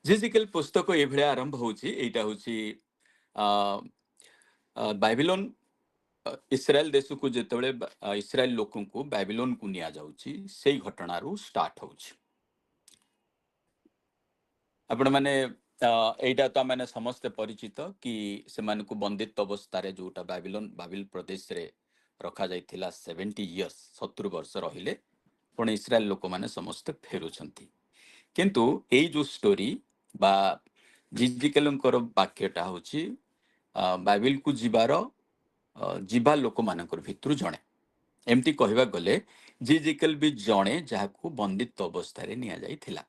जिजिकल पुस्तक ये भलिया आरंभ होची एटा होची बाइबिलोन इस्राएल देश को जेतबेले इस्राएल लोकन को बाइबिलोन को निया जाउची सेई घटना रू स्टार्ट होची। आपण माने एटा तो माने समस्त परिचित कि से मान को बंदित अवस्था रे जोटा बाबिल प्रदेश रे रखा जाइथिला 70 इयर्स 70 वर्ष रहिले पण इस्राएल लोक माने समस्त फेरुछंती। किंतु एई जो स्टोरी बा जिजिकलंकर वाक्यटा होची बाइबिल को जीवा लोक मानकर भितरु जणे एमती कहवा गले जिजिकल भी जणे जहाकू बंदित अवस्था रे निया जाइथिला।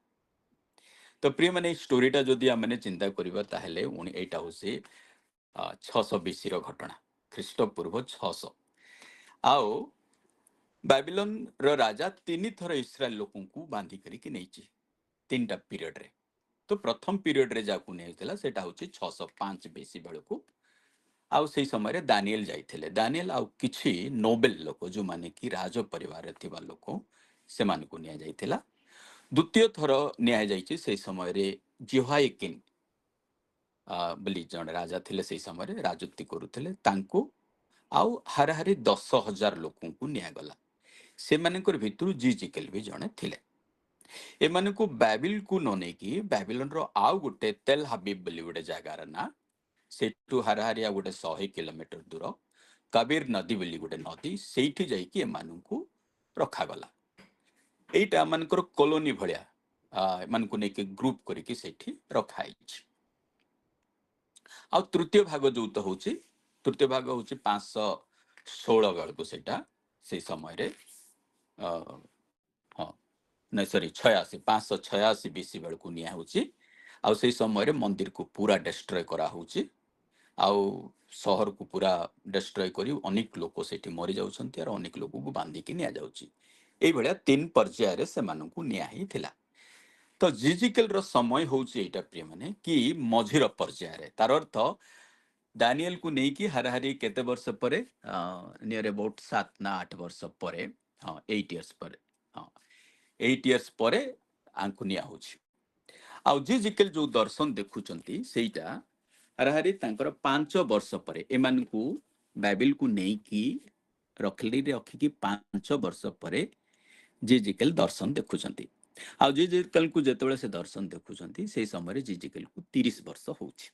तो प्रिय माने स्टोरीटा जदि आमने चिंता करिबा ताहेले एटा होसी 600 बीसी रो घटना ख्रीष्टपूर्व 600 आओ बाबिलोन रो राजा तीन थर इस्राएल लोकन को बांधी करिक नैची तीनटा पीरियड रे। तो प्रथम पीरियड रे जाकू नेइतला सेटा होची 605 बीसी बेलकू आउ सेही समय दानिएल जाइथिले। दानिएल आउ किछि नोबेल लोक जो माने कि राज परिवार थिबा लोक से मान को निया जाइथिला। द्वितीय थर निया जाइछि सेही समय रे जिहायकिन बलि जन राजा थिले सेही समय रे राजत्व करूथिले तांको आउ हाराहारी 10,000 लोकन को निया गला। से मानकर भितरु जिजिकल भी जणे थिले। एमान को बाबिल को नने कि बाबिलोन रो आउ गुटे तेल हबीब बलि गुटे जगार ना सेठू हाराहारिया गुटे 100 किलोमीटर दूर कबीर नदी बोली गुटे नदी सेठी जाइकी एमान को रखा गला। एटा मानकर कॉलोनी भलिया एमान को नेके ग्रुप करिकी सेठी रखा आइछि। आ तृतीय भाग जो तो होची तृतीय भाग होची 516 बेलको सेटा से समय रे हां नहीं सॉरी 86 586 बीसी बेलको निया होची। आ से समय रे मंदिर को पूरा डिस्ट्रॉय करा होची। आउ शहर को पूरा डिस्ट्रॉय करी अनेक लोक सेठी मरि जाउछन्ती और अनेक लोक को बांधी की निया जाउची। एई भलिया तीन पर्याय रे से मानन को निया ही थिला। तो जिजिकल रो समय होची एटा प्रिय माने कि मझिर पर्याय रे तार अर्थ दानिएल को नहीं कि हाराहारी केते वर्ष परे नियर अबाउट 7 ना 8 वर्ष परे हां 8 इयर्स परे हां 8 इयर्स परे आंकु निया होची। आ जिजिकल जो दर्शन देखुचंती सेटा हाराहारी तांकर 5 वर्ष परे एमान को बाइबिल को नहीं कि रखली रे रखी कि 5 वर्ष परे जिजिकल दर्शन देखुचंती। आ जिजिकल को जेतेबेले से दर्शन देखुचंती सेही समय जिजिकल को 30 वर्ष होची।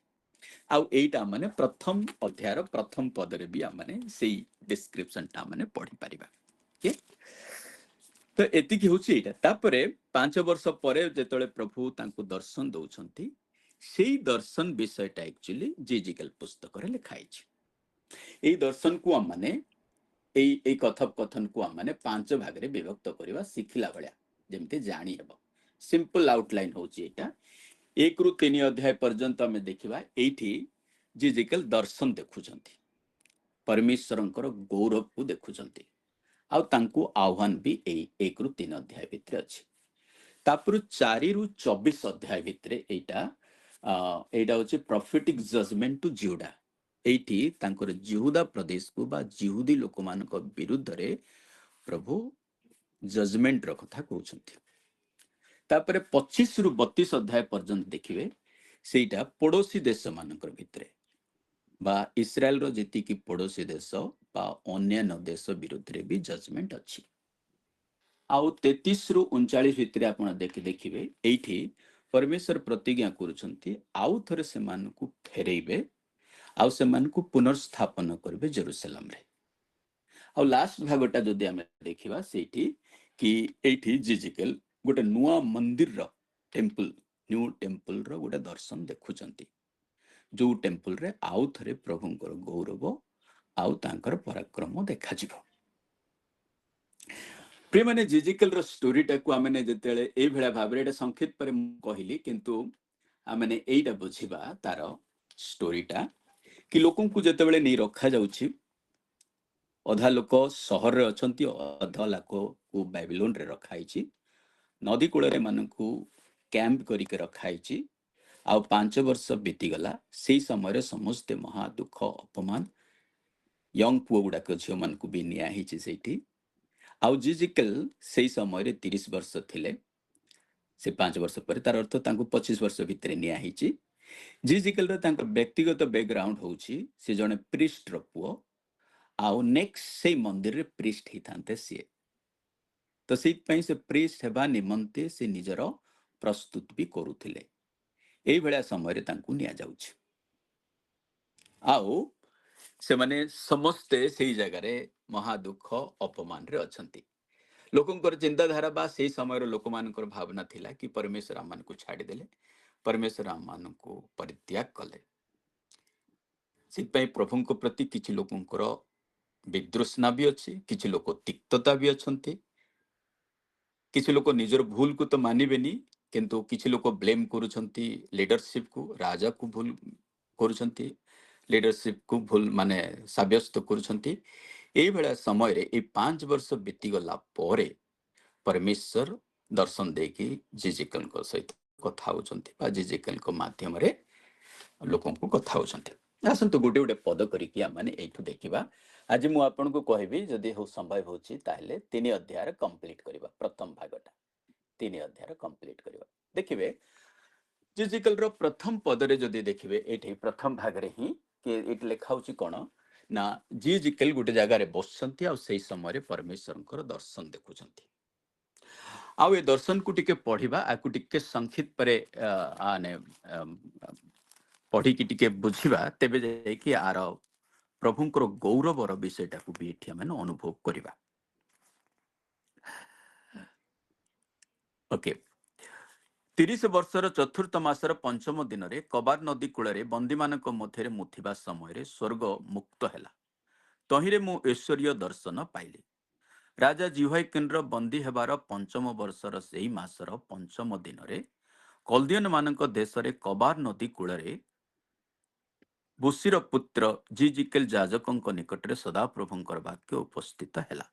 आउ एटा माने प्रथम अध्याय प्रथम पद रे भी माने सेही डिस्क्रिप्शन ता माने पढ़ी परिबा। ओके तो एति कि होची एटा तापरे 5 वर्ष परे जेतेबेले प्रभु तांको दर्शन दउछंती सेही दर्शन विषयटा एक्चुअली जिजिकल पुस्तक रे लिखा आइछि। एई दर्शन को माने एई कथन को माने 5 भाग रे विभक्त करबा सिखिला भलिया जेमते जानि हेबो। सिंपल आउटलाइन होची एटा 1 रु 3 अध्याय पर्यंत हमें देखिबा एठी जिजिकल दर्शन देखुचंती परमेश्वरंकर गौरव को देखुचंती आउ तांको आह्वान भी 1 रु 3 अध्याय भितरे अछि। तापर 4 रु 24 अध्याय भितरे एटा होची प्रॉफिटिक जजमेंट टू जिहुदा एठी तांकर जिहुदा प्रदेश को बा जिहुदी लोक मानक विरुद्ध रे प्रभु जजमेंट रो कथा कहउछंती। तापर 25 रु 32 अध्याय पर्यंत देखिबे सेटा पड़ोसी देश मानकर भितरे बा इस्राएल रो जेति कि पड़ोसी देश बा अन्य देश विरुद्ध रे भी जजमेंट अछि। आउ 33 रु 39 भितरे आपण देखिबे एठी परमेश्वर प्रतिज्ञा करूछंती आउ थरे से मान को फेरेइबे आउ से मान को पुनर्स्थापन करबे जेरूशलेम रे। आउ लास्ट भागटा जदि हमें देखिबा सेठी कि एठी जिजिकल गोटे नुआ मंदिर रो टेंपल न्यू टेंपल रो गोटे दर्शन देखुचंती जो टेंपल रे आउ थरे प्रभुंकर गौरव आउ तांकर पराक्रम देखा जिवो। प्रिय माने जिजिकल रो स्टोरीटा को आमने जेतेले ए भेला भाबरे एटा संक्षिप्त पर कहली किंतु आमने एइटा बुझिबा तार स्टोरीटा कि लोकन को जेतेबेले नै रखा जाउछि अधा लोक शहर रे अछंती अधा लोक को बाबिलोन रे रखाइछि नदी कूल रे मानकू कैंप करी के रखाइछि आ 5 वर्ष बीती गला सेही समय रे समस्त महा दुख अपमान यंग पुओ गुडा के झियो मान को भी निया हिछि सेठी आउ जिजिकल सेही समय रे 30 वर्ष थिले से 5 वर्ष पर तार अर्थ तांको 25 वर्ष भितर निया हिची जिजिकल रो तांको व्यक्तिगत बैकग्राउंड होउची से जने प्रीस्ट रो पुओ आउ नेक्स्ट से मंदिर रे प्रीस्ट ही थांते सी तो से पई से प्रीस्ट हेबा निमंते से निजरो प्रस्तुत भी करूथिले एई भलिया समय रे तांको निया जाउची आउ से माने समस्ते सेई जगह रे महा दुख अपमान रे अछंती लोकंकर चिंताधारा बा से समय लोक मानकर भावना थिला कि परमेश्वर आम मान को छाड़ी देले परमेश्वर आम मान को परित्याग कले से प्रभु प्रति किछि लोकंकर विद्रोषना भी अच्छी किछि लोक तिक्तता भी अच्छी किछि लोक निजर भूल को तो मानिबेनी किंतु किछि लोक ब्लेम करूछंती लीडरशिप को राजा को भूल करूछंती लीडरशिप को भूल माने साब्यस्त करूछंती एई बेला समय रे ए 5 वर्ष बीती गला परे परमेश्वर दर्शन देकी जिजिकल को सहित कथा होचंती बा जिजिकल को माध्यम रे लोकन को कथा होचंती आसंतु गोटे गोटे पद करिकि माने एठु देखिबा आज मु आपन को कहबी जदि हो संभव होची ताहले 3 अध्याय कंप्लीट करिबा प्रथम भागटा 3 अध्याय कंप्लीट करिबा देखिबे जिजिकल रो प्रथम पद रे जदि देखिबे एठी प्रथम भाग रे ही कि एट लेखा होची कोन ना जिजिकल गोटे जगह रे बसचंती आ सेही समय रे परमेश्वरंकर दर्शन देखुचंती आउ ए दर्शन को टिके पढ़िबा आकु टिके संक्षिप्त परे आने पढ़ी की टिके बुझिबा तेबे जे कि आर प्रभुंकर गौरवर विषयटा को भी एठी हम अनुभव करिबा ओके 30 वर्षर चतुर्थ मासर पंचम दिन रे कबार नदी कूल रे बंदी मानक मध्य मुथिबा समय रे स्वर्ग मुक्त हैला तहिरे मु ऐश्वर्य दर्शन पाइली राजा जिह्वाइकिन बंदी हेबार पंचम वर्षर सेही मासर पंचम दिन रे कल्दियन मानक देश रे कबार नदी कूल रे बुसीर पुत्र जिजिकेल जाजकंक निकटरे सदाप्रभुंकर वाक्य उपस्थित हैला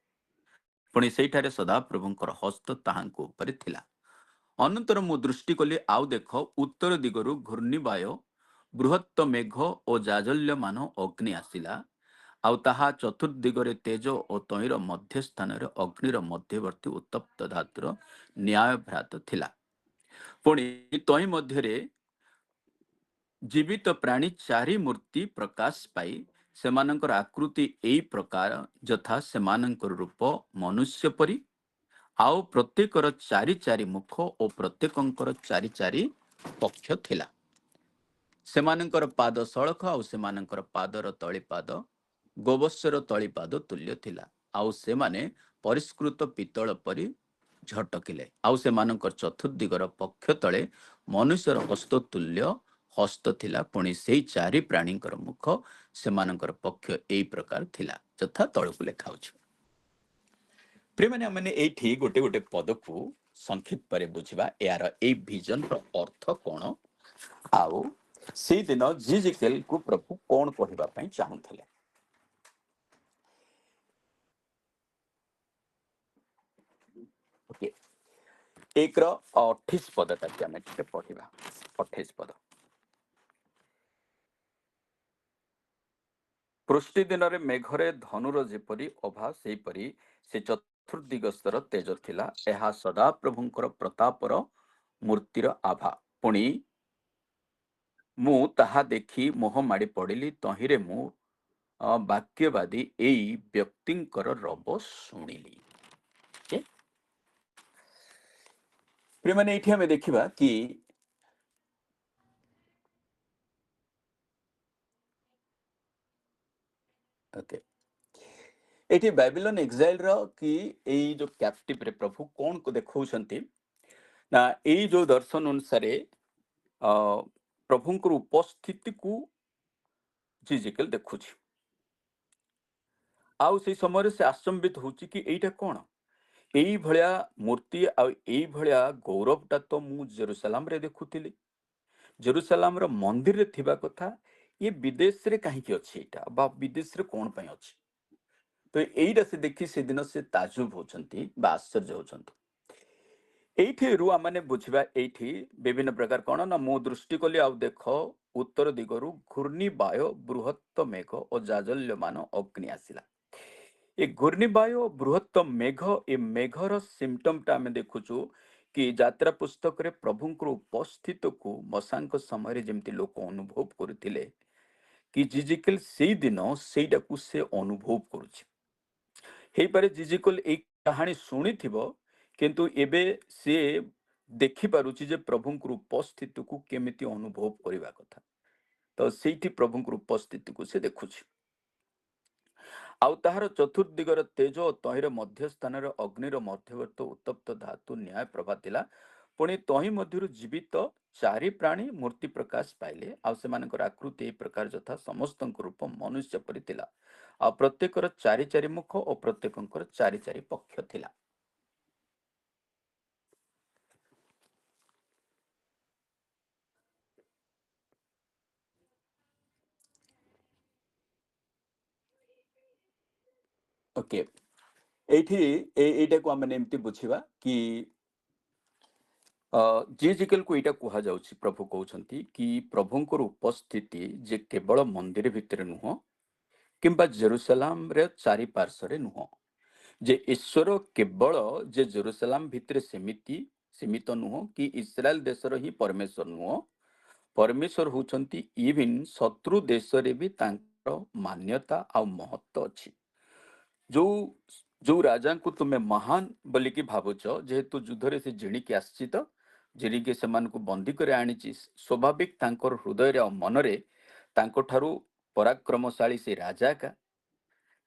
पुणी सेठारे सदाप्रभुंकर हस्त ताहांको उपरे थिला अनंतर मु दृष्टि कली आउ देख उत्तर दिगरु घूर्णिवाय बृहत्त मेघ और जाजल्यमान अग्नि आसिला आउ ताहा चतुर्दिगरे तेज और तैर मध्य स्थान अग्निर मध्यवर्ती उत्तप्त धातुर न्याय भ्रात थिला पुणी तई मध्य जीवित प्राणी चारि मूर्ति प्रकाश पाई सेमानंकर आकृति एई प्रकार यथा सेमानंकर रूप मनुष्य परी आउ प्रत्येकर चारि चारि मुख और प्रत्येकंकर चारि चारि पक्ष थिला सेमानंकर पाद सड़क आउ सेमानंकर पादर तळिपाद गोवत्सर तळिपाद तुल्य थिला आउ सेमाने परिष्कृत पितल परी झटकिले आउ सेमानंकर चतुर्दिगर पक्ष तळे मनुष्यर हस्त तुल्य हस्त थिला पुणी सेई चारि प्राणींकर मुख सेमानंकर पक्ष एई प्रकार थिला यथा तळकु लेखा होछि प्रिय माने हमने एठी गोटे गोटे पद को संक्षिप्त परे बुझिबा यार ए विजन रो अर्थ कोन आउ से दिन जिजिकेल को प्रभु कोन कहिबा पई चाहुथिले ओके एक रो 28 पद तक हमें पढ़िबा 28 पद पृष्टि दिन रे मेघरे धनुर जेपरी अभा सेपरी से चतुर्दिगस्तर तेज थिला एहा सदा प्रभुंकर प्रतापर मूर्तिर आभा पुणी मु ताहा देखि मोह माड़ी पड़िली तहिरे मु वाक्यवादी एई व्यक्तिंकर रब शुणिली प्रिय माने एठी हमें देखिबा कि ओके एठी बेबीलोन एक्साइल रो कि एई जो कैप्टिव रे प्रभु कोन को देखौछंती ना एई जो दर्शन अनुसार प्रभुंकर उपस्थिति को जिजिकेल देखुछि आउ से समय से आश्चर्यित होछि कि एइटा कोन एई भलिया मूर्ति आ एई भलिया गौरवटा तो मु जेरूसलाम रे देखुथिली जेरूसलाम रो मंदिर रे थिबा कथा ये विदेश रे काहे कि अछि एटा बा विदेश रे कोन पय अछि तो एइटा से देखि से दिन से ताजुब होछंती बा आश्चर्य होछंती एठी रुआ माने बुझिबा एठी विभिन्न प्रकार कोन ना मु दृष्टि कली आ देख उत्तर दिगरु घूर्णिवाय बृहत्त मेघ और जाजल्यमान अग्नि आसिला ए घूर्णिवाय बृहत्त मेघ ए मेघर सिम्पटम टा हमें देखुछु कि ଯାତ୍ରା ପୁସ୍ତକରେ ପ୍ରଭୁଙ୍କର ଉପସ୍ଥିତକୁ ମଶାଙ୍କ ସମୟରେ ଯେମିତି ଲୋକ ଅନୁଭବ କରୁଥିଲେ କି ଜିଜିକେଲ ସେଇ ଦିନ ସେଇଟାକୁ ସେ ଅନୁଭବ କରୁଛି। ହେଇପାରେ ଜିଜିକଲ ଏଇ କାହାଣୀ ଶୁଣିଥିବ କିନ୍ତୁ ଏବେ ସିଏ ଦେଖିପାରୁଛି ଯେ ପ୍ରଭୁଙ୍କର ଉପସ୍ଥିତିକୁ କେମିତି ଅନୁଭବ କରିବା କଥା। ତ ସେଇଠି ପ୍ରଭୁଙ୍କର ଉପସ୍ଥିତିକୁ ସେ ଦେଖୁଛି। ଆଉ ତାହାର ଚତୁର୍ଦିଗର ତେଜ ଓ ତହିଁର ମଧ୍ୟସ୍ଥାନରେ ଅଗ୍ନିର ମଧ୍ୟବର୍ତ୍ତ ଉତ୍ତପ୍ତ ଧାତୁ ନ୍ୟାୟ ପ୍ରଭା ଥିଲା। ପୁଣି ତହିଁ ମଧ୍ୟରୁ ଜୀବିତ ଚାରି ପ୍ରାଣୀ ମୂର୍ତ୍ତି ପ୍ରକାଶ ପାଇଲେ। ଆଉ ସେମାନଙ୍କର ଆକୃତି ଏହି ପ୍ରକାର ଯଥା ସମସ୍ତଙ୍କ ରୂପ ମନୁଷ୍ୟ ପରି ଥିଲା। ଆଉ ପ୍ରତ୍ୟେକର ଚାରି ଚାରି ମୁଖ ଓ ପ୍ରତ୍ୟେକଙ୍କର ଚାରି ଚାରି ପକ୍ଷ ଥିଲା। ଓକେ, ଏଇଠି ଏଇଟାକୁ ଆମେ ଏମିତି ବୁଝିବା କି ଜିଜିକେଲକୁ ଏଇଟା କୁହାଯାଉଛି। ପ୍ରଭୁ କହୁଛନ୍ତି କି ପ୍ରଭୁଙ୍କର ଉପସ୍ଥିତି ଯେ କେବଳ ମନ୍ଦିର ଭିତରେ ନୁହଁ କିମ୍ବା ଜେରୁସାଲାମରେ ଚାରିପାର୍ଶ୍ୱରେ ନୁହଁ, ଯେ ଈଶ୍ୱର କେବଳ ଯେ ଜେରୁସାଲାମ ଭିତରେ ସୀମିତ ନୁହଁ କି ଇସ୍ରାଏଲ ଦେଶର ହିଁ ପରମେଶ୍ୱର ନୁହଁ, ପରମେଶ୍ୱର ହଉଛନ୍ତି ଇଭିନ୍ ଶତ୍ରୁ ଦେଶରେ ବି ତାଙ୍କର ମାନ୍ୟତା ଆଉ ମହତ୍ଵ ଅଛି। ଯୋଉ ଯୋଉ ରାଜାଙ୍କୁ ତୁମେ ମହାନ ବୋଲିକି ଭାବୁଛ, ଯେହେତୁ ଯୁଦ୍ଧରେ ସେ ଜିଣିକି ଆସିଛି, ତ ଜିଣିକି ସେମାନଙ୍କୁ ବନ୍ଦୀ କରି ଆଣିଛି, ସ୍ୱାଭାବିକ ତାଙ୍କର ହୃଦୟରେ ଆଉ ମନରେ ତାଙ୍କଠାରୁ ପରାକ୍ରମଶାଳୀ ସେ ରାଜା ଏକା।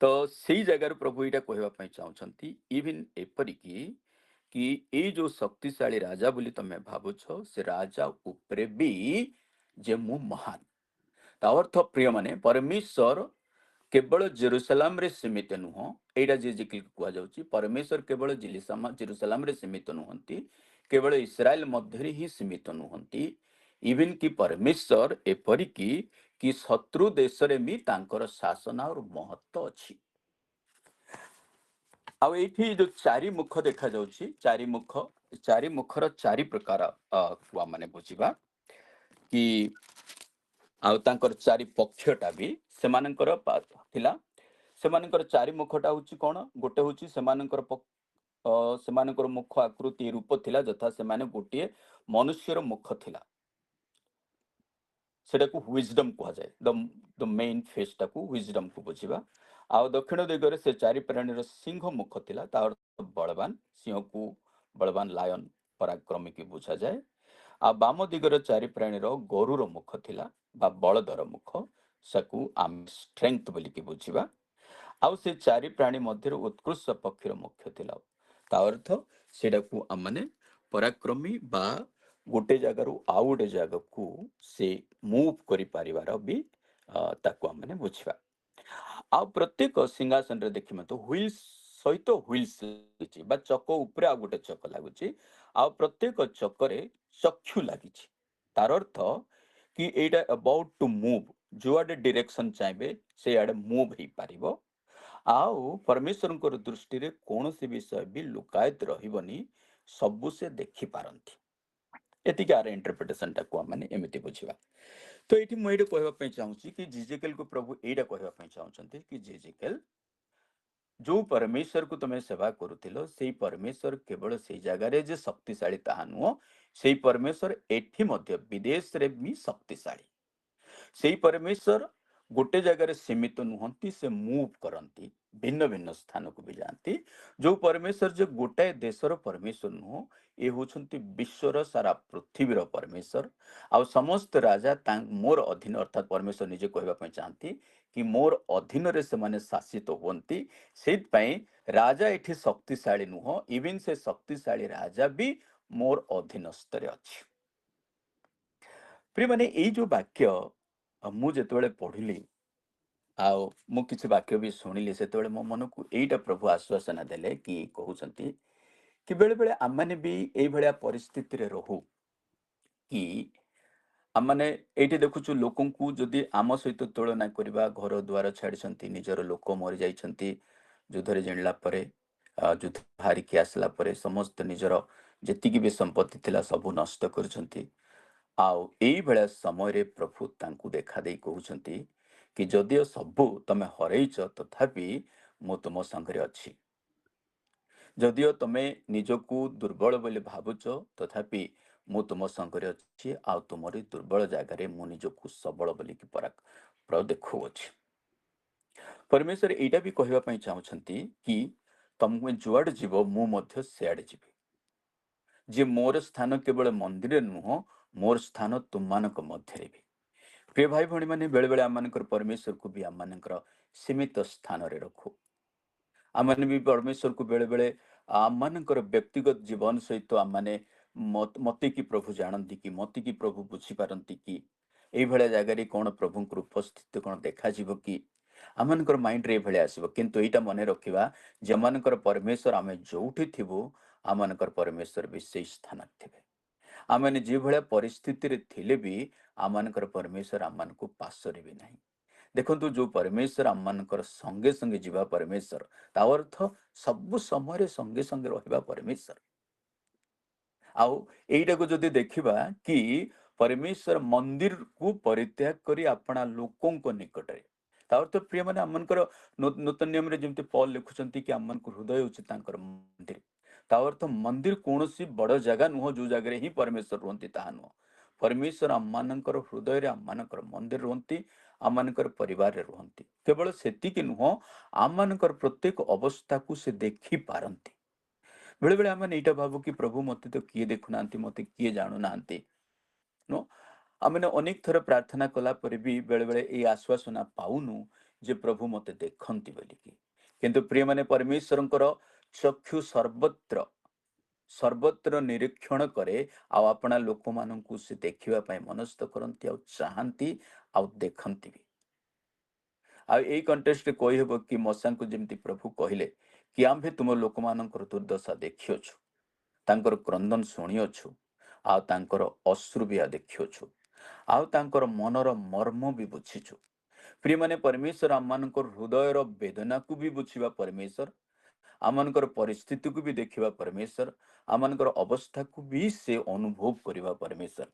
ତ ସେଇ ଜାଗାରୁ ପ୍ରଭୁ ଏଇଟା କହିବା ପାଇଁ ଚାହୁଁଛନ୍ତି, ଇଭିନ୍ ଏପରିକି କି ଏଇ ଯୋଉ ଶକ୍ତିଶାଳୀ ରାଜା ବୋଲି ତମେ ଭାବୁଛ, ସେ ରାଜା ଉପରେ ବି ଯେ ମୁଁ ମହାନ। ତା ଅର୍ଥ ପ୍ରିୟ ମାନେ ପରମେଶ୍ୱର କେବଳ ଜେରୁସାଲାମରେ ସୀମିତ ନୁହଁ, ଏଇଟା ଜିଜିକେଲ କୁହାଯାଉଛି। ପରମେଶ୍ୱର କେବଳ ଜେରୁସାଲାମରେ ସୀମିତ ନୁହନ୍ତି, କେବଳ ଇସ୍ରାଏଲ ମଧ୍ୟରେ ହିଁ ସୀମିତ ନୁହନ୍ତି, ଇଭିନ୍ କି ପରମେଶ୍ୱର ଏପରିକି କି ଶତ୍ରୁ ଦେଶରେ ବି ତାଙ୍କର ଶାସନ ଆଉ ମହତ୍ଵ ଅଛି। ଆଉ ଏଇଠି ଯୋଉ ଚାରି ମୁଖ ଦେଖାଯାଉଛି, ଚାରି ମୁଖର ଚାରି ପ୍ରକାର ମାନେ ବୁଝିବା କି ଆଉ ତାଙ୍କର ଚାରି ପକ୍ଷଟା ବି ସେମାନଙ୍କର ଥିଲା। ସେମାନଙ୍କର ଚାରି ମୁଖଟା ହଉଛି କଣ? ଗୋଟେ ହଉଛି ସେମାନଙ୍କର ମୁଖ ଆକୃତି ରୂପ ଥିଲା, ଯଥା ସେମାନେ ଗୋଟିଏ ମନୁଷ୍ୟର ମୁଖ ଥିଲା, ସେଟାକୁ ୱିଜଡମ କୁହାଯାଏ। ଦ ମେନ୍ ଫେସ୍ଟାକୁ ୱିଜଡମକୁ ବୁଝିବା। ଆଉ ଦକ୍ଷିଣ ଦିଗରେ ସେ ଚାରି ପ୍ରାଣୀର ସିଂହ ମୁଖ ଥିଲା, ତା ଅର୍ଥ ବଳବାନ, ସିଂହକୁ ବଳବାନ ଲାୟନ ପରାକ୍ରମୀକି ବୁଝାଯାଏ। ଆଉ ବାମ ଦିଗର ଚାରି ପ୍ରାଣୀର ଗରୁର ମୁଖ ଥିଲା ବା ବଳଦର ମୁଖ, ସେକୁ ଆମେ ଷ୍ଟ୍ରେଂଥ ବୋଲିକି ବୁଝିବା। ଆଉ ସେ ଚାରି ପ୍ରାଣୀ ମଧ୍ୟରେ ଉତ୍କୃଷ୍ଟ ପକ୍ଷୀର ମୁଖ୍ୟ ଥିଲା, ତା ଅର୍ଥ ସେଇଟାକୁ ଆମମାନେ ପରାକ୍ରମୀ ବା ଗୋଟେ ଜାଗାରୁ ଆଉ ଗୋଟେ ଜାଗାକୁ ସେ ମୁଭ କରିପାରିବାର ବି ତାକୁ ଆମମାନେ ବୁଝିବା। ଆଉ ପ୍ରତ୍ୟେକ ସିଂହାସନରେ ଦେଖିବା ତ ହ୍ୱିଲ୍ସ ସହିତ ହ୍ୱିଲ୍ସ ଲାଗିଛି ବା ଚକ ଉପରେ ଆଉ ଗୋଟେ ଚକ ଲାଗୁଛି, ଆଉ ପ୍ରତ୍ୟେକ ଚକରେ ଚକ୍ଷୁ ଲାଗିଛି। ତାର ଅର୍ଥ କି ଏଇଟା ଅବାଉଟ ଟୁ ମୁଭ, ଯୁଆଡେ ଡିରେକ୍ସନ ଚାହିଁବେ ସେଇଆଡେ ମୁଭ ହେଇପାରିବ। ଆଉ ପରମେଶ୍ୱରଙ୍କର ଦୃଷ୍ଟିରେ କୌଣସି ବିଷୟ ବି ଲୁକାୟିତ ରହିବନି, ସବୁ ସେ ଦେଖିପାରନ୍ତି। ଏତିକି ଆର ଇଣ୍ଟରପ୍ରିଟେସନଟାକୁ ଆମେ ଏମିତି ବୁଝିବା। ତ ଏଇଠି ମୁଁ ଏଇଟା କହିବା ପାଇଁ ଚାହୁଁଛି କି ଜିଜିକେଲକୁ ପ୍ରଭୁ ଏଇଟା କହିବା ପାଇଁ ଚାହୁଁଛନ୍ତି କି ଜିଜିକେଲ, ଯୋଉ ପରମେଶ୍ୱରକୁ ତମେ ସେବା କରୁଥିଲ, ସେଇ ପରମେଶ୍ୱର କେବଳ ସେଇ ଜାଗାରେ ଯେ ଶକ୍ତିଶାଳୀ ତାହା ନୁହଁ, ସେଇ ପରମେଶ୍ୱର ଏଠି ମଧ୍ୟ ବିଦେଶରେ ବି ଶକ୍ତିଶାଳୀ। ସେଇ ପରମେଶ୍ୱର ଗୋଟେ ଜାଗାରେ ସୀମିତ ନୁହନ୍ତି, ସେ ମୁଭ କରନ୍ତି, ଭିନ୍ନ ଭିନ୍ନ ସ୍ଥାନକୁ ବି ଯାଆନ୍ତି। ଯୋଉ ପରମେଶ୍ୱର ଯେ ଗୋଟାଏ ଦେଶର ପରମେଶ୍ୱର ନୁହଁ, ଏ ହଉଛନ୍ତି ବିଶ୍ୱର ସାରା ପୃଥିବୀର ପରମେଶ୍ୱର। ଆଉ ସମସ୍ତ ରାଜା ମୋର ଅଧୀନ, ଅର୍ଥାତ୍ ପରମେଶ୍ୱର ନିଜେ କହିବା ପାଇଁ ଚାହାନ୍ତି କି ମୋର ଅଧୀନରେ ସେମାନେ ଶାସିତ ହୁଅନ୍ତି। ସେଇଥିପାଇଁ ରାଜା ଏଠି ଶକ୍ତିଶାଳୀ ନୁହଁ, ଇଭିନ୍ ସେ ଶକ୍ତିଶାଳୀ ରାଜା ବି ମୋର ଅଧୀନସ୍ଥରେ ଅଛି। ପ୍ରିୟମାନେ, ଏଇ ଯୋଉ ବାକ୍ୟ ମୁଁ ଯେତେବେଳେ ପଢିଲି ଆଉ ମୁଁ କିଛି ବାକ୍ୟ ବି ଶୁଣିଲି, ସେତେବେଳେ ମୋ ମନକୁ ଏଇଟା ପ୍ରଭୁ ଆଶ୍ୱାସନା ଦେଲେ କି କହୁଛନ୍ତି କି ବେଳେ ବେଳେ ଆମମାନେ ବି ଏଇଭଳିଆ ପରିସ୍ଥିତିରେ ରହୁ କି ଆମମାନେ ଏଇଠି ଦେଖୁଛୁ ଲୋକଙ୍କୁ ଯଦି ଆମ ସହିତ ତୁଳନା କରିବା, ଘର ଦ୍ୱାର ଛାଡିଛନ୍ତି, ନିଜର ଲୋକ ମରିଯାଇଛନ୍ତି ଯୁଦ୍ଧରେ ଜିଣିଲା ପରେ, ଯୁଦ୍ଧ ହାରିକି ଆସିଲା ପରେ ସମସ୍ତେ ନିଜର ଯେତିକି ବି ସମ୍ପତ୍ତି ଥିଲା ସବୁ ନଷ୍ଟ କରିଛନ୍ତି। ଆଉ ଏଇଭଳିଆ ସମୟରେ ପ୍ରଭୁ ତାଙ୍କୁ ଦେଖାଦେଇ କହୁଛନ୍ତି କି ଯଦିଓ ସବୁ ତମେ ହରେଇଛ, ତଥାପି ମୁଁ ତୁମ ସାଙ୍ଗରେ ଅଛି। जदिओ तुमे निजकू दुर्बल बोली भावुच तथापि मु तुम संगे अच्छी आ तुमरी दुर्बल जगार मु निजकू सबल बोलिकी देखुअछि। परमेश्वर एटा भी कहवाई चाहते कि तुम जुआड़े जीव मु सियाड़े जीवी। जे मोर स्थान केवल मंदिर नुह, मोर स्थान तुम मानक मध्य भी। प्रिय भाई भणी मैंने बेले बेले आम परमेश्वर को भी आम सीमित स्थान रे रखू। आम भी परमेश्वर को बेले बेले आम व्यक्तिगत जीवन सहित आम मत कि प्रभु जानती कि मत कि प्रभु बुझीपारती कि ये जगह कौन प्रभु उपस्थित कौन देखा कि आम माइंड रे ये आसो किंतु यहाँ मन रखा जमानकर परमेश्वर आम जो आम परमेश्वर भी से स्थान थे। आम जो भाया परिस्थिति थिले भी आम परमेश्वर आम को पासरे भी ना। देखो जो परमेश्वर आम मानकर संगे संगे जीवा परमेश्वर ता अर्थ सब समय संगे संगे रहिबा परमेश्वर। आउ एटा को जदि देखिबा कि परमेश्वर मंदिर को परित्याग करी अपना लोकों को निकट रे ता अर्थ प्रिय माने आम मानकर नूतन नियम रे जेमति पौल लिखुचंती कि आम मन को हृदय होछि तांकर मंदिर। ता अर्थ मंदिर कोनोसी बड़ जगह नुह जो जगह ही परमेश्वर रहंती ताहा नुह। परमेश्वर आम मानकर हृदय रे आम मानकर मंदिर रहंती, आम मानकर परिवार रे रहंती। केवल सेतिकी नुह आम मानकर प्रत्येक अवस्था को से देखि पारंती। बेले बेले आम एटा भाबु कि प्रभु मते तो किए देखु नांती, मते किए जानु नांती नो। आमने अनेक थर प्रार्थना कला पर भी बेले बेले ए आश्वासना पाउनु जे प्रभु मते देखंती बोलिकी। किंतु प्रिय माने परमेश्वरंकर चक्षु सर्वत्र सर्वत्र निरीक्षण करे आ अपना लोक माननकु से देखिबा पय मनस्थ करंती आ चाहंती आ देखंती भी। आ एई कंटेस्ट रे कहि हेबो कि मसा को जेमति प्रभु कहिले कि आम्भे तुम लोक माननकर दुर्दशा देखियोछु, तांकर क्रंदन सुनियोछु, आ तांकर अश्रु भी देखियोछु, आ तांकर मनर मर्म भी बुझिछु। प्रिय माने परमेश्वर आम मानकर हृदयर वेदना को भी बुझिबा परमेश्वर, आमनकर परिस्थिति को भी देखिबा परमेश्वर, आमनकर अवस्था को भी से अनुभव करिबा परमेश्वर।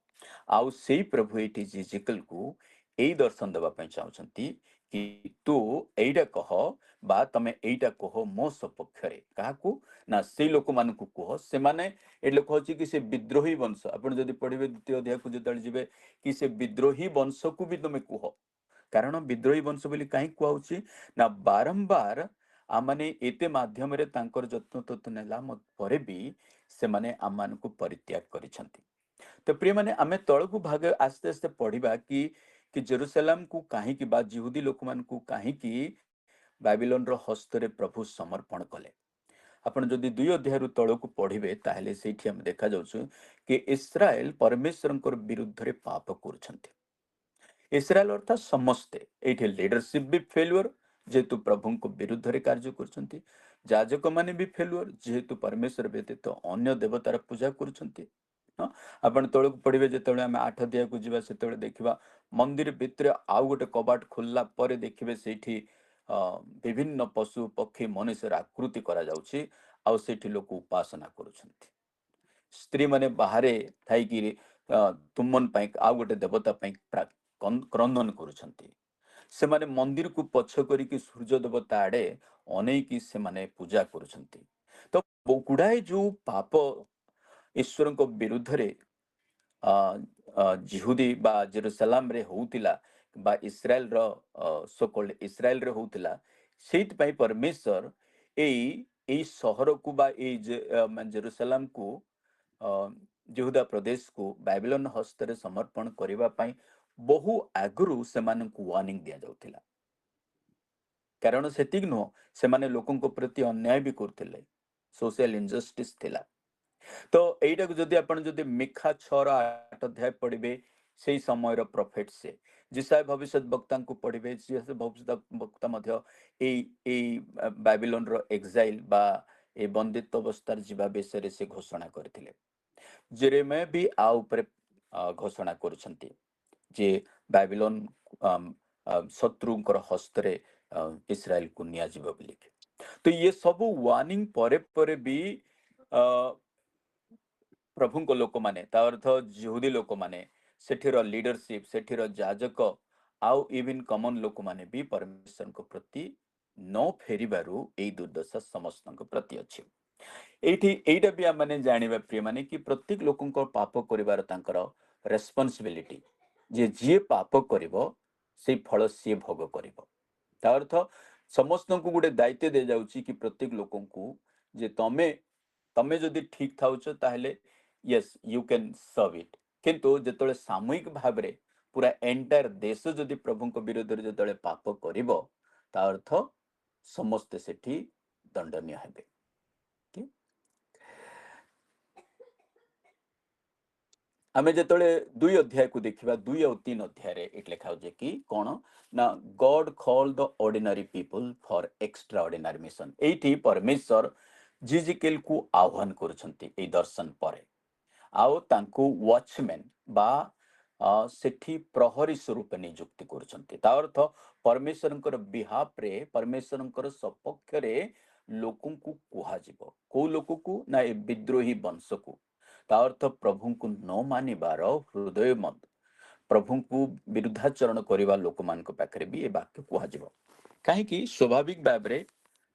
आउ सेई प्रभु एटी जिजिकल को एई दर्शन देबा पय चाहउछंती कि तू एइडा कह बा तमे एइडा कह मो सपक्षरे काहाकू ना सेई लोक मानकू कह से माने ए लोक होची कि से विद्रोही वंश। आपण जदि पढिबे द्वितीय अध्याय को जतल जिवे कि से विद्रोही वंश को भी तमे कह। कारण विद्रोही वंश बोली कहीं कुआउची ना बारंबार आमाने एते माध्यम रे तांकर जत्न तत्न नेला परे भी से माने आमान को परित्याग करिसंती। तो प्रिय माने आमे तळकू भाग आस्ते आस्ते पढ़िबा कि जेरूशलेम को कहीं की बा यहूदी लोक मान को कहीं की बाबिलोन रो हस्त रे प्रभु समर्पण कले। आपण जदि 2 अध्याय रु तळकू पढ़िबे ताहेले सेठी हम देखा जाउछु कि इस्राएल परमेश्वरंकर विरुद्ध रे पाप करछंती। इस्राएल अर्थात समस्ते एठी लीडरशिप भी फेल्युअर जेहेतु प्रभु को विरुद्ध रे कार्य करछंती, याजक माने भी फेल्युअर जेहेतु परमेश्वर व्यतीत अन्य देवतार पूजा करछंती। हाँ आपण तळक पढ़िबे जेतेबेले हम 8 अध्याय को जिबा सेतेबेले देखिबा मंदिर भितर आउ गोटे कबाट खोलला परे देखिबे सेठी विभिन्न पशु पक्षी मनुष्यर आकृति करा जाउछि आउ सेठी लोक उपासना करूछंती। स्त्री माने बाहरे थाई कि तुमन पई आउ गोटे देवता पई क्रंदन करूछंती। से माने मंदिर को पछ करिकि सूर्य देवता आड़े अनेकी से माने पूजा करूछंती। तो गुड़ाए जो पाप ईश्वर को विरुद्ध रे जिहुदी बा जेरूशलेम रे होउतिला बा इस्राएल रो सो कॉल्ड इस्राएल रे होउतिला सेत पई परमेश्वर एई शहर को बा जेरूशलेम को यहूदा प्रदेश को बाबिलोन हस्त रे समर्पण करिबा पई बहु आगुरु से मानकु वार्निंग दिया जाउतिला। कारण सेतिक नो से माने लोकन को प्रति अन्याय भी करथिले, सोशल इनजस्टिस थिला। तो एइटा को जदि आपण जदि मिखा 6 रो 8 अध्याय पढ़िबे सेई समय रो प्रॉफिट से जिसाय भविष्यत वक्ता को पढ़िबे से भविष्यत वक्ता मध्य एई बाबिलोन रो एक्साइल बा ए बंदित्व अवस्थार जीवा विषय से घोषणा करथिले। जेरेमिया भी आ ऊपर घोषणा करूछंती जे बाबिलोन शत्रुंकर हस्तरे इस्राएल को निया जीव बोली। तो ये सब वार्निंग परे परे भी प्रभु को लोक माने ता अर्थ यहूदी लोक माने सेठीर लीडरशिप सेठीर याजक आउ इवन कॉमन लोक माने भी परमेश्वर को प्रति न फेरिबारु एई दुर्दशा समस्त प्रति अछि। ଏଇଠି ଏଇଟା ବି ଆମେ ଜାଣିବା ପ୍ରିୟ ମାନେ କି ପ୍ରତ୍ୟେକ ଲୋକଙ୍କ ପାପ କରିବାର ତାଙ୍କର ରେସ୍ପନ୍ସିବିଲିଟି, ଯେ ଯିଏ ପାପ କରିବ ସେଇ ଫଳ ସିଏ ଭୋଗ କରିବ। ତା ଅର୍ଥ ସମସ୍ତଙ୍କୁ ଗୋଟେ ଦାୟିତ୍ୱ ଦିଆଯାଉଛି କି ପ୍ରତ୍ୟେକ ଲୋକଙ୍କୁ ଯେ ତମେ ତମେ ଯଦି ଠିକ ଥାଉଛ ତାହେଲେ ୟେସ୍ ୟୁ କ୍ୟାନ୍ ସର୍ଭ ଇଟ୍। କିନ୍ତୁ ଯେତେବେଳେ ସାମୂହିକ ଭାବରେ ପୁରା ଏଣ୍ଟାୟାର ଦେଶ ଯଦି ପ୍ରଭୁଙ୍କ ବିରୋଧରେ ଯେତେବେଳେ ପାପ କରିବ, ତା ଅର୍ଥ ସମସ୍ତେ ସେଠି ଦଣ୍ଡନୀୟ ହେବେ। ଆମେ ଯେତେବେଳେ 2 ଅଧ୍ୟାୟକୁ ଦେଖିବା, 2 ଆଉ 3 ଅଧ୍ୟାୟରେ ଏଠି ଲେଖା ହଉଛି କି କଣ ନା God call the ordinary people for extra ordinary mission. ଏଇଠି ପରମେଶ୍ୱର ଜିଜିକେଲ କୁ ଆହ୍ୱାନ କରୁଛନ୍ତି ଏଇ ଦର୍ଶନ ପରେ, ଆଉ ତାଙ୍କୁ ୱାଚମ୍ୟାନ ବା ସେଠି ପ୍ରହରୀ ସ୍ୱରୂପ ନିଯୁକ୍ତି କରୁଛନ୍ତି। ତା ଅର୍ଥ ପରମେଶ୍ୱରଙ୍କର ବିହାଫରେ, ପରମେଶ୍ୱରଙ୍କର ସପକ୍ଷରେ ଲୋକଙ୍କୁ କୁହାଯିବ। କୋଉ ଲୋକକୁ ନା ଏ ବିଦ୍ରୋହୀ ବଂଶକୁ। ତା ଅର୍ଥ ପ୍ରଭୁଙ୍କୁ ନ ମାନିବାର ହୃଦୟ ମତ ପ୍ରଭୁଙ୍କୁ ବିରୁଦ୍ଧାଚରଣ କରିବା ଲୋକମାନଙ୍କ ପାଖରେ ବି ଏ ବାକ୍ୟ କୁହାଯିବ। କାହିଁକି ସ୍ୱାଭାବିକ ଭାବରେ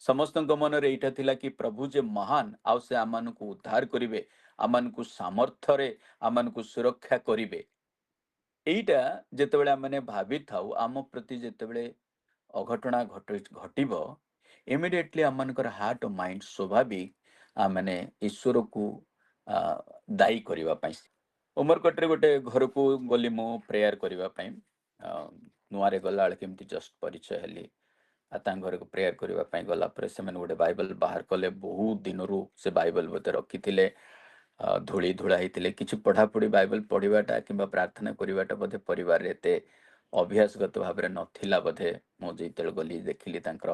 ସମସ୍ତଙ୍କ ମନରେ ଏଇଟା ଥିଲା କି ପ୍ରଭୁ ଯେ ମହାନ, ଆଉ ସେ ଆମମାନଙ୍କୁ ଉଦ୍ଧାର କରିବେ, ଆମମାନଙ୍କୁ ସାମର୍ଥ୍ୟରେ ଆମମାନଙ୍କୁ ସୁରକ୍ଷା କରିବେ। ଏଇଟା ଯେତେବେଳେ ଆମେ ଭାବିଥାଉ, ଆମ ପ୍ରତି ଯେତେବେଳେ ଅଘଟଣା ଘଟିବ, ଇମିଡିଏଟଲି ଆମମାନଙ୍କର ହାର୍ଟ ଓ ମାଇଣ୍ଡ ସ୍ୱାଭାବିକ ମାନେ ଈଶ୍ୱରକୁ ଦାୟୀ କରିବା ପାଇଁ। ଉମରକୋଟରେ ଗୋଟେ ଘରକୁ ଗଲି ମୁଁ ପ୍ରେୟାର କରିବା ପାଇଁ, ନୂଆରେ ଗଲାବେଳେ କେମିତି ଜଷ୍ଟ ପରିଚୟ ହେଲି। ତାଙ୍କ ଘରକୁ ପ୍ରେୟାର କରିବା ପାଇଁ ଗଲା ପରେ ସେମାନେ ଗୋଟେ ବାଇବଲ ବାହାର କଲେ। ବହୁତ ଦିନରୁ ସେ ବାଇବଲ ବୋଧେ ରଖିଥିଲେ, ଧୂଳି ଧୂଳା ହେଇଥିଲେ। କିଛି ପଢାପଢି ବାଇବଲ ପଢିବାଟା କିମ୍ବା ପ୍ରାର୍ଥନା କରିବାଟା ବୋଧେ ପରିବାରରେ ଏତେ ଅଭ୍ୟାସଗତ ଭାବରେ ନଥିଲା ବୋଧେ। ମୁଁ ଯେତେବେଳେ ଗଲି ଦେଖିଲି ତାଙ୍କର,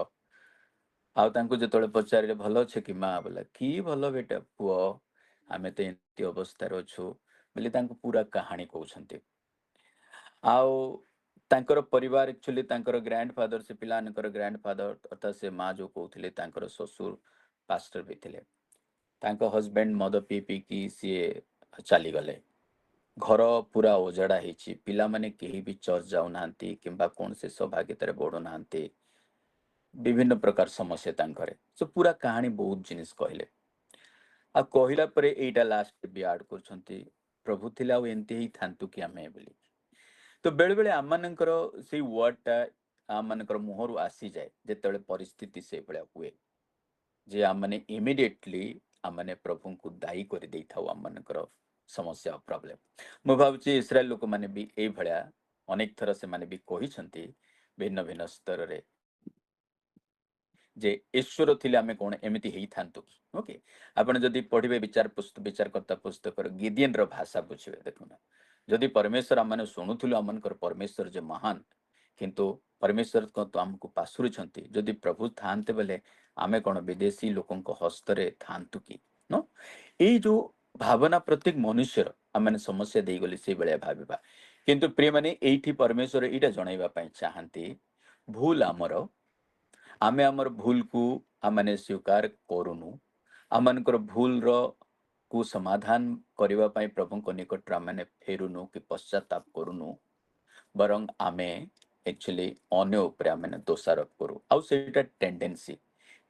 ଆଉ ତାଙ୍କୁ ଯେତେବେଳେ ପଚାରିଲେ ଭଲ ଅଛ କି ମା, ବୋଲେ କି ଭଲ ବେଟା ପୁଅ, ଆମେ ତ ଏମିତି ଅବସ୍ଥାରେ ଅଛୁ ବୋଲି ତାଙ୍କୁ ପୁରା କାହାଣୀ କହୁଛନ୍ତି। ଆଉ ତାଙ୍କର ପରିବାର ଆକ୍ଚୁଆଲି ତାଙ୍କର ଗ୍ରାଣ୍ଡ ଫାଦର, ସେ ପିଲାମାନଙ୍କର ଗ୍ରାଣ୍ଡ ଫାଦର ଅର୍ଥାତ୍ ସେ ମା ଯୋଉ କହୁଥିଲେ ତାଙ୍କର ଶ୍ୱଶୁର ପାଷ୍ଟର ବି ଥିଲେ। ତାଙ୍କ ହଜବେଣ୍ଡ ମଦ ପିଇ ପିଇକି ସିଏ ଚାଲିଗଲେ। ଘର ପୁରା ଓଜଡ଼ା ହେଇଛି, ପିଲାମାନେ କେହି ବି ଚର୍ଚ୍ଚ ଯାଉନାହାନ୍ତି କିମ୍ବା କୌଣସି ସୌଭାଗ୍ୟତାରେ ବଢୁନାହାନ୍ତି। ବିଭିନ୍ନ ପ୍ରକାର ସମସ୍ୟା ତାଙ୍କରେ। ସେ ପୁରା କାହାଣୀ ବହୁତ ଜିନିଷ କହିଲେ। ଆଉ କହିଲା ପରେ ଏଇଟା ଲାଷ୍ଟ ବି ଆଡ୍ କରୁଛନ୍ତି, ପ୍ରଭୁ ଥିଲେ ଆଉ ଏମିତି ହେଇଥାନ୍ତୁ କି ଆମେ ବୋଲି। ତ ବେଳେବେଳେ ଆମମାନଙ୍କର ସେଇ ୱାର୍ଡଟା ଆମମାନଙ୍କର ମୁହଁରୁ ଆସିଯାଏ ଯେତେବେଳେ ପରିସ୍ଥିତି ସେଇଭଳିଆ ହୁଏ, ଯେ ଆମମାନେ ଇମିଡିଏଟଲି ଆମମାନେ ପ୍ରଭୁଙ୍କୁ ଦାୟୀ କରିଦେଇଥାଉ ଆମମାନଙ୍କର ସମସ୍ୟା ପ୍ରୋବ୍ଲେମ। ମୁଁ ଭାବୁଛି ଇସ୍ରାଏଲ ଲୋକମାନେ ବି ଏଇଭଳିଆ ଅନେକ ଥର ସେମାନେ ବି କହିଛନ୍ତି ଭିନ୍ନ ଭିନ୍ନ ସ୍ତରରେ, ଯେ ଈଶ୍ୱର ଥିଲେ ଆମେ କଣ ଏମିତି ହେଇଥାନ୍ତୁ କି? ଓକେ, ଆପଣ ଯଦି ପଢିବେ ବିଚାରକର୍ତ୍ତା ପୁସ୍ତକର ଗିଦିୟନର ଭାଷା ବୁଝିବେ। ଦେଖୁନ, ଯଦି ପରମେଶ୍ୱର ଆମମାନେ ଶୁଣୁଥିଲୁ ଆମମାନଙ୍କର ପରମେଶ୍ୱର ଯେ ମହାନ, କିନ୍ତୁ ପରମେଶ୍ୱର ତ ଆମକୁ ପାଶୁରୁଛନ୍ତି। ଯଦି ପ୍ରଭୁ ଥାନ୍ତେ ବୋଲେ ଆମେ କଣ ବିଦେଶୀ ଲୋକଙ୍କ ହସ୍ତରେ ଥାନ୍ତୁ କି? ନ ଏଇ ଯୋଉ ଭାବନା ପ୍ରତ୍ୟେକ ମନୁଷ୍ୟର ଆମମାନେ ସମସ୍ୟା ଦେଇଗଲେ ସେଇଭଳିଆ ଭାବିବା। କିନ୍ତୁ ପ୍ରିୟମାନେ ଏଇଠି ପରମେଶ୍ୱର ଏଇଟା ଜଣାଇବା ପାଇଁ ଚାହାନ୍ତି, ଭୁଲ ଆମର, ଆମେ ଆମର ଭୁଲକୁ ଆମମାନେ ସ୍ୱୀକାର କରୁନୁ, ଆମମାନଙ୍କର ଭୁଲର କୁ ସମାଧାନ କରିବା ପାଇଁ ପ୍ରଭୁଙ୍କ ନିକଟରେ ଆମେ ଫେରୁନୁ କି ପଶ୍ଚାତାପ କରୁନୁ, ବରଂ ଆମେ ଆକ୍ଚୁଆଲି ଅନ୍ୟ ଉପରେ ଆମେ ଦୋଷାରୋପ କରୁ। ଆଉ ସେଇଟା ଟେଣ୍ଡେନ୍ସି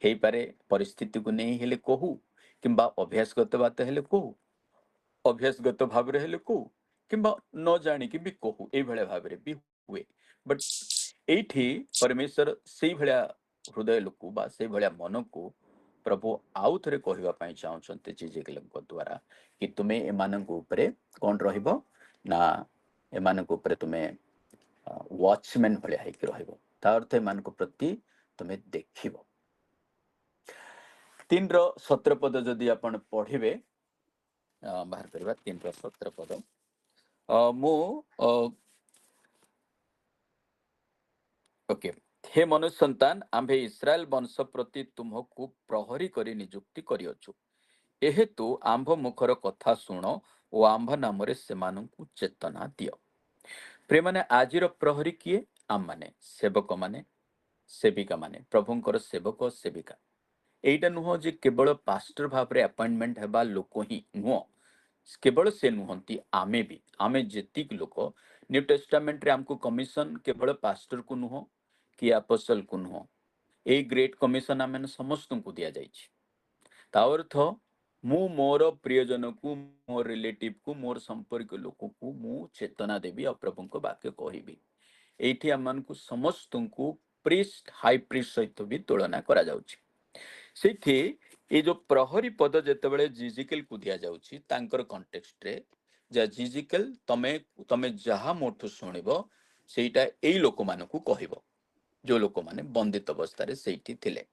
ହେଇପାରେ, ପରିସ୍ଥିତିକୁ ନେଇ ହେଲେ କହୁ, କିମ୍ବା ଅଭ୍ୟାସଗତ ବାତ ହେଲେ କହୁ, ଅଭ୍ୟାସଗତ ଭାବରେ ହେଲେ କହୁ, କିମ୍ବା ନ ଜାଣିକି ବି କହୁ, ଏଇଭଳିଆ ଭାବରେ ବି ହୁଏ। ବଟ୍ ଏଇଠି ପରମେଶ୍ୱର ସେଇଭଳିଆ ହୃଦୟ ଲୋକ ବା ସେଇଭଳିଆ ମନକୁ ପ୍ରଭୁ ଆଉ ଥରେ କହିବା ପାଇଁ ଚାହୁଁଛନ୍ତି ଜିଜିକେଲଙ୍କ ଦ୍ୱାରା, କି ତୁମେ ଏମାନଙ୍କ ଉପରେ କଣ ରହିବ ନା ଏମାନଙ୍କ ଉପରେ ତୁମେ ୱାଚମ୍ୟାନ ଭଳିଆ ହେଇକି ରହିବ। ତା ଅର୍ଥ ଏମାନଙ୍କ ପ୍ରତି ତୁମେ ଦେଖିବ। 3:17 ପଦ ଯଦି ଆପଣ ପଢିବେ, ବାହାର କରିବା 3:17 ପଦ। ମୁଁ ଓକେ, हे मनुष्य संतान, आम्भे इस्राएल वंश प्रति तुमको प्रहरी करी नियुक्ति करिअछु। एहेतु आम्भ मुखर कथा शुण ओ आम्भ नाम सेमानंकु चेतना दियो। प्रिय माने आजिर प्रहरी किए? आम माने सेवक माने, सेविका माने, प्रभुंकर सेवक सेविका। एइटा नुह जे केवल पास्टर भाव रे अपॉइंटमेंट हेबा लोक ही नुह, केवल से नुहंती, आमे भी, आमे जेतिक लोक न्यू टेस्टामेंट रे हमको कमिशन केवल पास्टर को नुह कि अपोस्टल को नुह, ए ग्रेट कमिशन आमे समस्त को दिया जाइछि। ता अर्थ मु मोर प्रियजन को मोर रिलेटिव को मोर संपर्क लोक को मु चेतना देवी और प्रभु को वाक्य कहबी एठी आम को समस्त को प्रिस्ट हाई प्रिस्ट सहित भी तुलना करा जाउछि सेठी ये जो प्रहरी पद जेतेबेले जिजिकल को दिया जाउछि तांकर कॉन्टेक्स्ट रे जा जिजिकल तमे तमे जहा मोठु सुनिबो सेटा एई लोक मानकु कहइबो जो लोक माने बंदित अवस्था रे सेठी थिले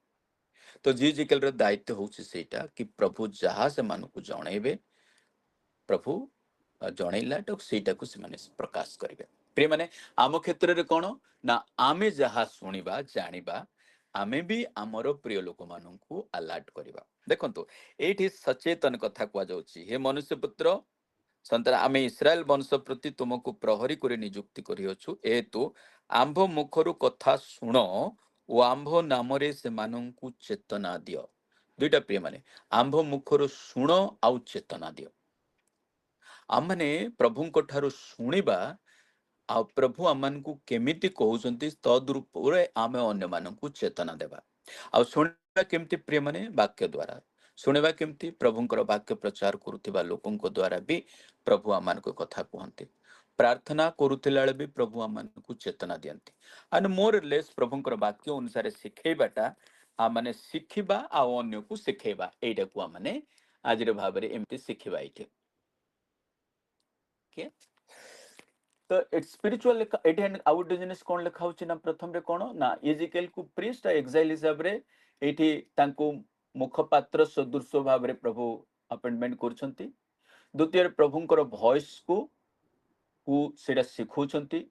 तो जिजिकल रे दायित्व होउछि सेटा कि प्रभु जहा से मानकु जणेबे प्रभु जनइला तो सेटा को से माने प्रकाश करिवे प्रिय माने आम क्षेत्र रे कोन ना आमे जहा सुनिबा जानिबा आमे भी आमर प्रिय लोक मानकु अलर्ट करिबा देखंतु एठी सचेतन कथा कुआ जाउछि हे मनुष्य पुत्र संतर आमे इस्राएल वंश प्रति तुमको प्रहरी करे नियुक्ति करियछु एतु आंभ मुखरु कथा सुनो ओ आंभ नामरे से मानंकु चेतना दियो दुईटा प्रिय माने आंभ मुखरु सुनो आउ चेतना दियो आमने प्रभुंक ठारू शुणिबा आ प्रभु आमनकु केमिति कहउचंती तद्रूपरे आमे अन्य मानकु चेतना देबा आ शुणिबा केमिति प्रिय माने वाक्य द्वारा शुणिबा केमिति प्रभुंकर वाक्य प्रचार करुथिबा लोकंक द्वारा भी प्रभु आमनको कथा कहंती प्रार्थना करुथिला भी प्रभु आमनको चेतना दियंती एंड मोर लेस प्रभुंकर वाक्य अनुसार सिखेबाटा आ माने सिखिबा आ अन्य को सिखेबा एटा को आ माने आजिर भाबरे एमिति सिखिबा इथे के तो it's spirituality and out business कोन लिखा होछि ना प्रथम रे कोन ना इजिकल को प्रीस्ट एक्साइल हिसाब रे एठी तांको मुखपात्र सदृश भाव रे प्रभु अपॉइंटमेंट करछंती द्वितीय प्रभुंकर वॉइस को सेटा सिखौछंती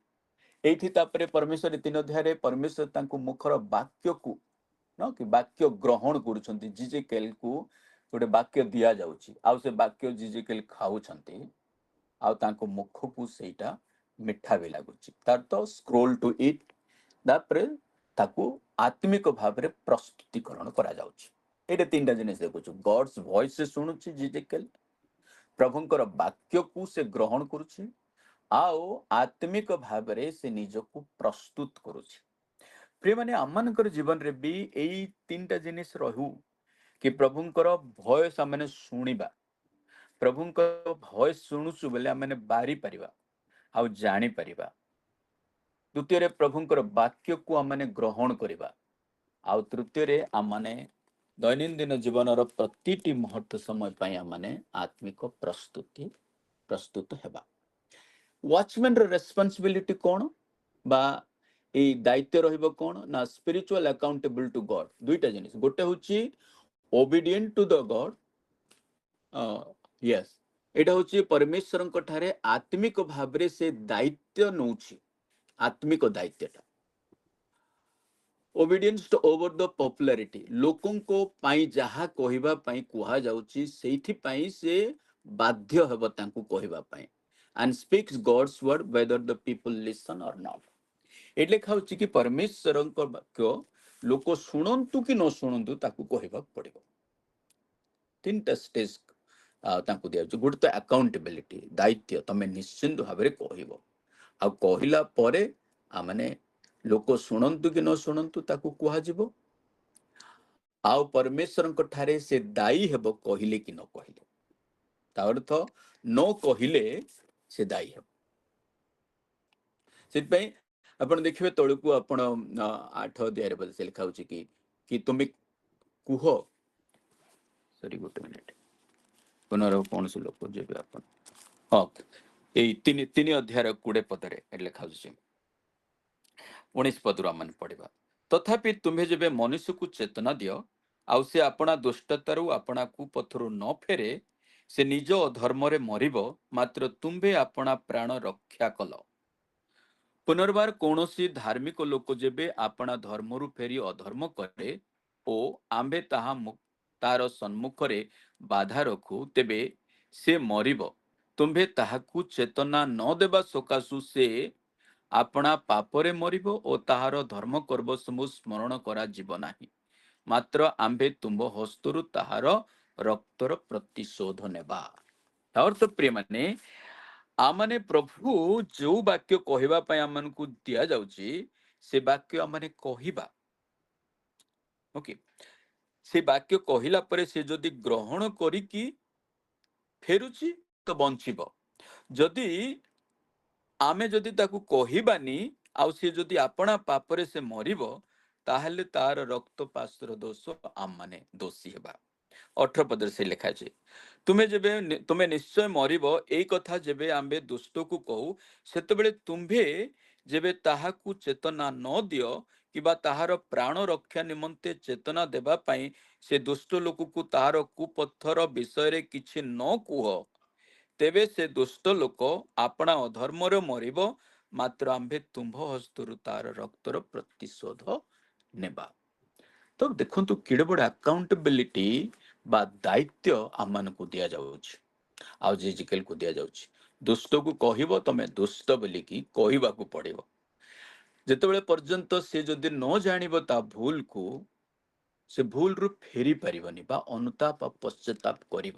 एठी तापरे परमेश्वर 3 अध्याय रे परमेश्वर तांको मुखर वाक्य को न कि वाक्य ग्रहण करछंती जिजिकल को गोटे वाक्य दिया जाउछि आ से वाक्य जिजिकल खाउछंती आ तांको मुख को सेटा मिठा भी लागुची तार तो स्क्रोल टू इट तापरे ताकू आत्मिक भाव रे प्रस्तुतिकरण करा जाउची एटे तीनटा जिनिस देखुछु गॉड्स वॉइस से सुनुची जिजिकल प्रभुंकर वाक्य को से ग्रहण करूची आओ आत्मिक भाव रे से निज को प्रस्तुत करूची प्रिय माने अमनकर जीवन रे भी एई तीनटा जिनिस रहू कि प्रभुंकर वॉइस हमने सुनिबा प्रभुंकर वॉइस सुनुछु बेले हमने बारी परिबा आउ जानी परिबा द्वितीय रे प्रभुंकर वाक्य को हमने ग्रहण करिबा आउ तृतीय रे हमने दैनंदिन जीवन रो प्रतिटी मुहूर्त समय पय हमने आत्मिक प्रस्तुत हेबा वॉचमैन रो रेस्पोंसिबिलिटी कोन बा ए दायित्व रहिबो कोन ना स्पिरिचुअल अकाउंटेबल टू गॉड दुईटा जिनिस गोटे होची obedient to the god yes एटा होची परमेश्वरन ठारे आत्मिक भाबरे से दायित्व नउची आत्मिक दायित्वटा obedience to over the popularity लोकन को पाई जहा कहिबा पाई कुहा जाउची सेठी पाई से बाध्य हेबो तांकू कहिबा पाई and speaks God's word whether the people listen or not एले खाउची कि परमेश्वरन को वाक्य लोक सुनंतु कि न सुनंतु ताकू कहिबा पड़िबो तीनटा स्टेज तांकू दिया गोटे तो अकाउंटेबिलिटी दायित्व तमे निश्चिंत भाव में कहब आ कहला परे आ माने लोक शुणु कि न शुणु ताकू कह आ परमेश्वर ठारे से दायी हेब कहले कि न कहले अर्थ न कहले से दायी हेब से आपण देखिए तौक आपण 8 अध्याय से लिखा हो कि तुम्हें कुह सॉरी गोटे मिनिट पुनर कौन से लोक जे आप हाँ ये तीन अध्याय 20 पदरे लिखा 19 पदर आम पढ़ा तथापि तुम्हें जब मनुष्य को चेतना दियो आउ से अपना दुष्टतारू अपना कुपथरु न फेरे से निज अधर्म रे मरिबो मात्र तुम्भे अपना प्राण रक्षा कल पुनर्बार कौनसी धार्मिक लोक जेबे अपना धर्मरु फेरी अधर्म करे ओ आंबे तार सम्मुख रे बाधा रखु तेबे से मरिबो तुम्भे ताहाकू चेतना न देबा सकाशु से अपना पापरे मरिबो ओ ताहार धर्म कर्म समूह स्मरण करा जीव नाही मात्र आंबे तुम्भ हस्तरु ताहार रक्तर प्रतिशोध नेबा अर्थ प्रिय माने आमने प्रभु जो वाक्य कहवा पय आमनकु दिया जाउची से वाक्य आमने कहिबा ओके से वाक्य कहला परे से जदि ग्रहण करिकी फेरुची तो बंचिब, जदि आमे जदि ताकू कहिबानी आउ से जदि आपणा पापरे से मरिब, ताहेले तार रक्तपातर दोष आम माने दोषी हेबा। 18 पदर से लिखा है, तुम्हें निश्चय मरिब एई कथा जेबे आम्बे दुष्ट को कहू, सेतबेले तुम्भे जेबे ताहाकू चेतना न दियो किबा ताहार प्राण रक्षा निमंते चेतना देबा पई से दुष्ट लोक को ताहार कुपथर विषय रे किछि न कुह, तेबे से दुष्ट लोक आपणा अधर्मर मरिब, मात्र आम्भे तुम्भ हस्तरु तार रक्तर प्रतिशोध नेबा। तो देखंतु केडे बड़ अकाउंटेबिलिटी बा दायित्व आम मानकु दिया जाउछि, आउ जेजिकल को दिया जाउछि। दुष्ट को कहिबो तमे दुष्ट बोली की कहिबाकू पड़िबो, जेतेबेले पर्यंत से जदि न जानिबो ता भूल को, से भूल रु फेरी परिबनी बा अनुताप पश्चाताप करिबो।